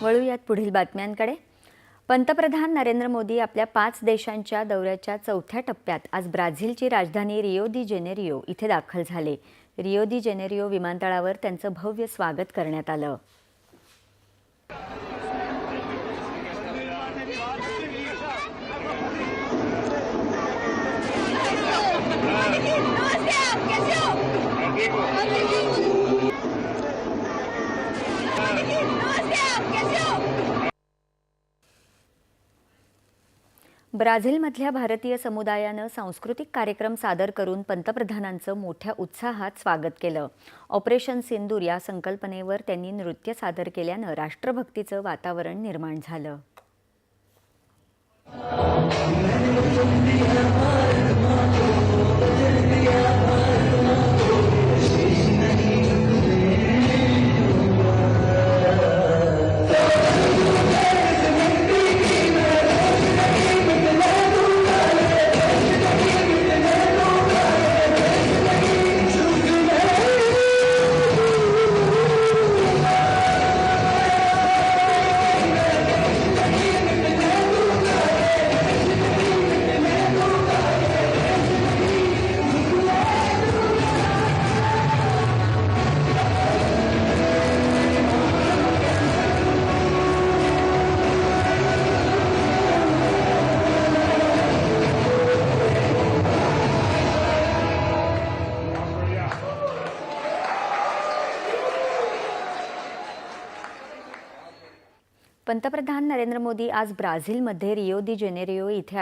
वळूयात पुढील बातम्यांकडे। पंतप्रधान नरेंद्र मोदी आपल्या 5 देशांच्या दौऱ्याच्या चौथ्या टप्प्यात आज ब्राझीलची राजधानी रियो दी जेनेरियो इथे दाखल झाले। रियो दी जेनेरियो विमानतळावर त्यांचं भव्य स्वागत करण्यात आलं। ब्राझीलमधल्या भारतीय समुदायानं सांस्कृतिक कार्यक्रम सादर करून पंतप्रधानांचं मोठ्या उत्साहात स्वागत केलं। ऑपरेशन सिंदूर या संकल्पनेवर त्यांनी नृत्य सादर केल्यानं राष्ट्रभक्तीचं वातावरण निर्माण झालं। पंतप्रधान नरेंद्र मोदी आज ब्राझीलमध्ये रियो दी जेनेरियो इथे